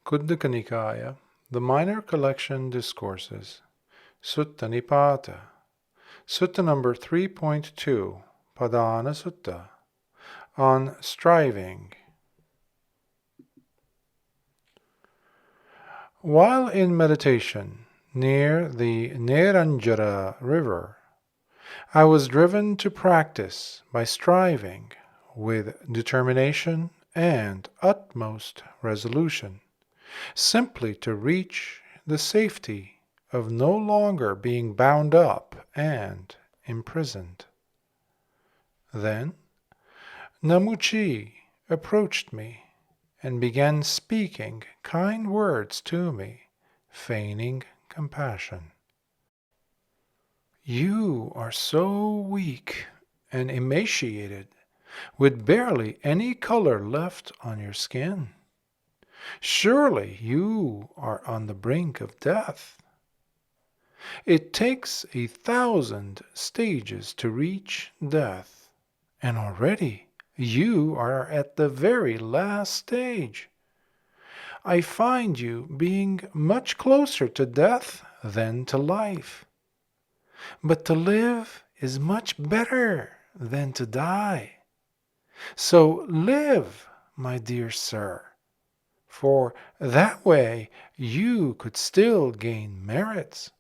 Khuddaka Nikāya, the Minor Collection Discourses, Sutta Nipāta, Sutta number 3.2, Padhāna Sutta, on striving. While in meditation near the Neranjara river, I was driven to practice by striving with determination and utmost resolution, simply to reach the safety of no longer being bound up and imprisoned. Then Namuchi approached me and began speaking kind words to me, feigning compassion. "You are so weak and emaciated, with barely any color left on your skin. Surely you are on the brink of death. It takes 1,000 stages to reach death, and already you are at the very last stage. I find you being much closer to death than to life. But to live is much better than to die. So live, my dear sir, for that way you could still gain merits.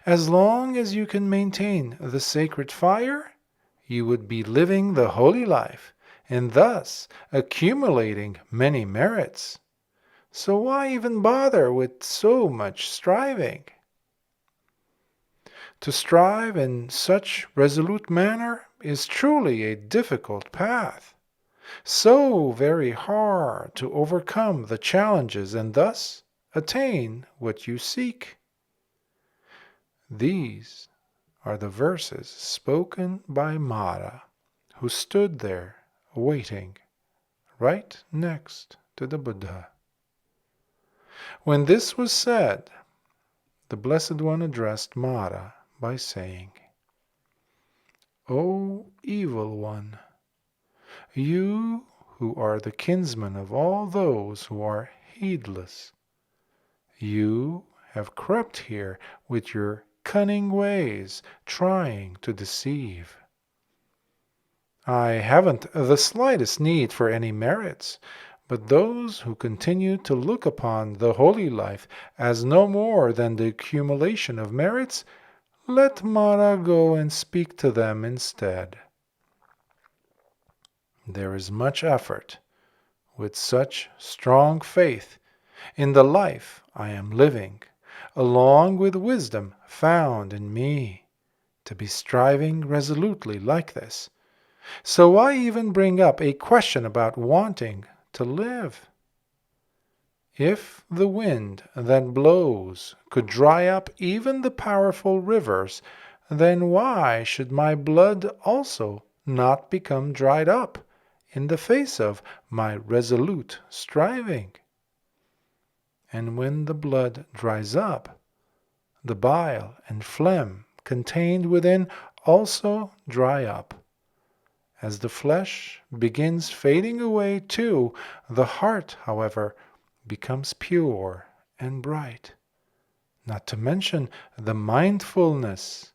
As long as you can maintain the sacred fire, you would be living the holy life and thus accumulating many merits. So why even bother with so much striving? To strive in such resolute manner is truly a difficult path, so very hard to overcome the challenges and thus attain what you seek." These are the verses spoken by Mara, who stood there waiting, right next to the Buddha. When this was said, the Blessed One addressed Mara by saying, "O evil one, you who are the kinsman of all those who are heedless, you have crept here with your cunning ways, trying to deceive. I haven't the slightest need for any merits, but those who continue to look upon the holy life as no more than the accumulation of merits, let Mara go and speak to them instead. There is much effort, with such strong faith, in the life I am living, along with wisdom found in me, to be striving resolutely like this. So why even bring up a question about wanting to live? If the wind that blows could dry up even the powerful rivers, then why should my blood also not become dried up in the face of my resolute striving? And when the blood dries up, the bile and phlegm contained within also dry up. As the flesh begins fading away too, the heart, however, becomes pure and bright, not to mention the mindfulness,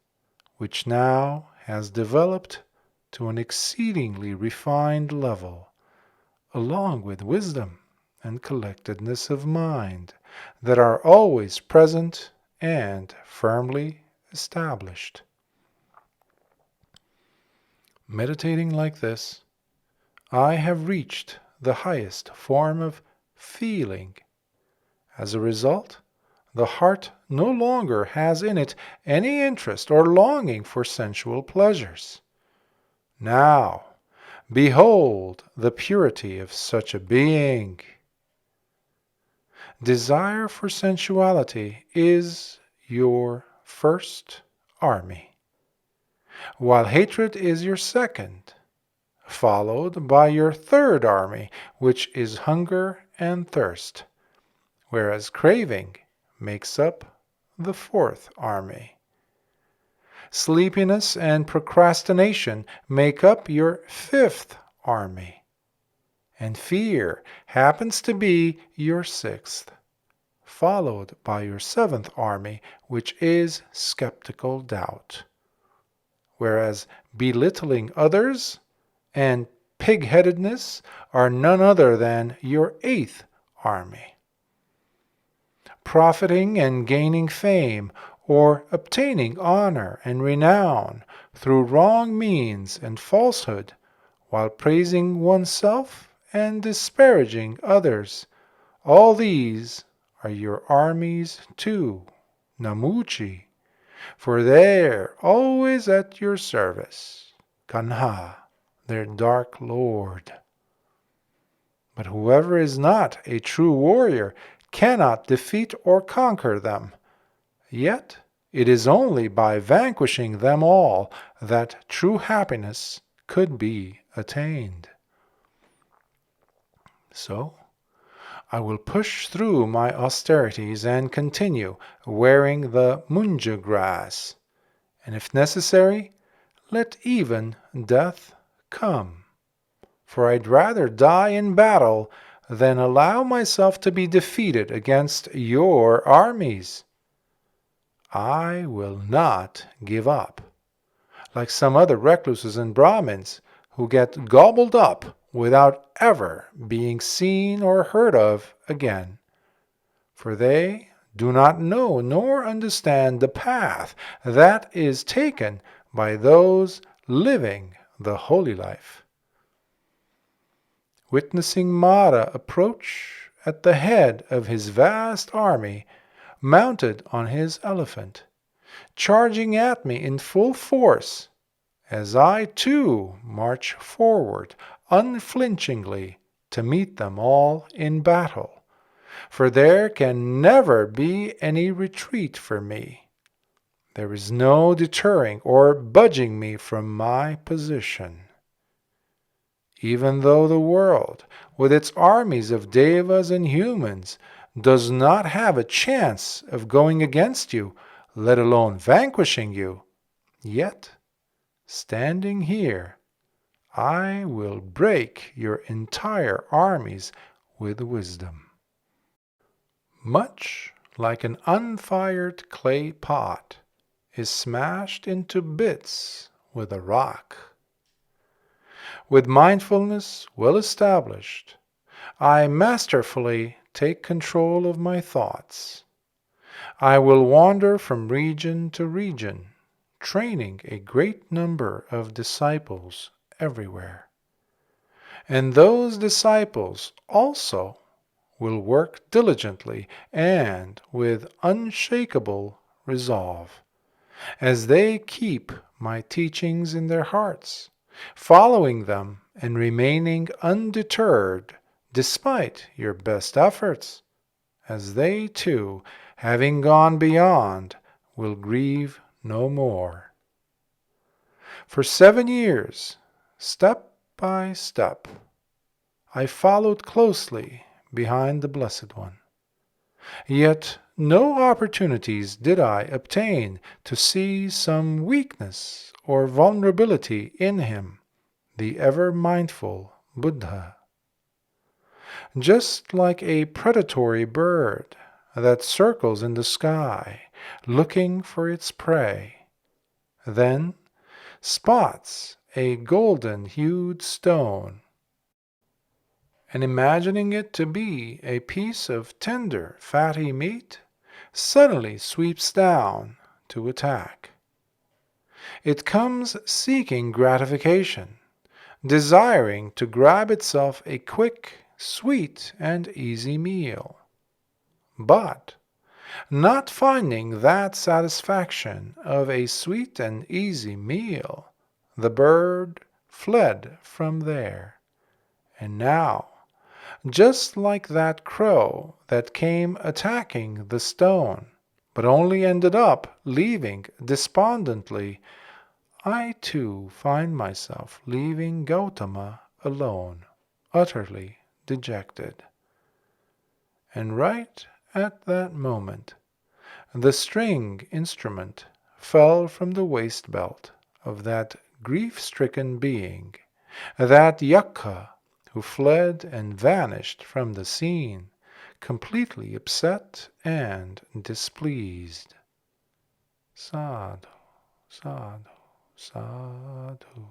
which now has developed to an exceedingly refined level, along with wisdom and collectedness of mind that are always present and firmly established. Meditating like this, I have reached the highest form of feeling. As a result, the heart no longer has in it any interest or longing for sensual pleasures. Now, behold the purity of such a being. Desire for sensuality is your first army, while hatred is your second, followed by your third army, which is hunger and thirst, whereas craving makes up the fourth army. Sleepiness and procrastination make up your fifth army, and fear happens to be your sixth, followed by your seventh army, which is skeptical doubt. Whereas belittling others and pig-headedness are none other than your eighth army. Profiting and gaining fame, or obtaining honor and renown through wrong means and falsehood, while praising oneself and disparaging others, all these are your armies too, Namuchi, for they're always at your service, Kanha, their dark lord. But whoever is not a true warrior cannot defeat or conquer them. Yet it is only by vanquishing them all that true happiness could be attained. So, I will push through my austerities and continue wearing the munja grass, and if necessary, let even death come. For I'd rather die in battle than allow myself to be defeated against your armies. I will not give up, like some other recluses and Brahmins who get gobbled up without ever being seen or heard of again. For they do not know nor understand the path that is taken by those living the holy life. Witnessing Mara approach at the head of his vast army, mounted on his elephant, charging at me in full force, as I too march forward unflinchingly to meet them all in battle, for there can never be any retreat for me. There is no deterring or budging me from my position. Even though the world, with its armies of devas and humans, does not have a chance of going against you, let alone vanquishing you, yet, standing here, I will break your entire armies with wisdom. Much like an unfired clay pot is smashed into bits with a rock. With mindfulness well established, I masterfully take control of my thoughts. I will wander from region to region, training a great number of disciples everywhere. And those disciples also will work diligently and with unshakable resolve, as they keep my teachings in their hearts, following them and remaining undeterred despite your best efforts, as they too, having gone beyond, will grieve no more. For 7 years, step by step, I followed closely behind the Blessed One. Yet no opportunities did I obtain to see some weakness or vulnerability in him, the ever-mindful Buddha. Just like a predatory bird that circles in the sky, looking for its prey, then spots a golden-hued stone, and imagining it to be a piece of tender, fatty meat, suddenly sweeps down to attack. It comes seeking gratification, desiring to grab itself a quick, sweet, and easy meal. But, not finding that satisfaction of a sweet and easy meal, the bird fled from there. And now, just like that crow that came attacking the stone, but only ended up leaving despondently, I too find myself leaving Gautama alone, utterly dejected. And right at that moment, the string instrument fell from the waist belt of that grief-stricken being, that Yakka who fled and vanished from the scene, completely upset and displeased. Sadhu, sadhu, sadhu.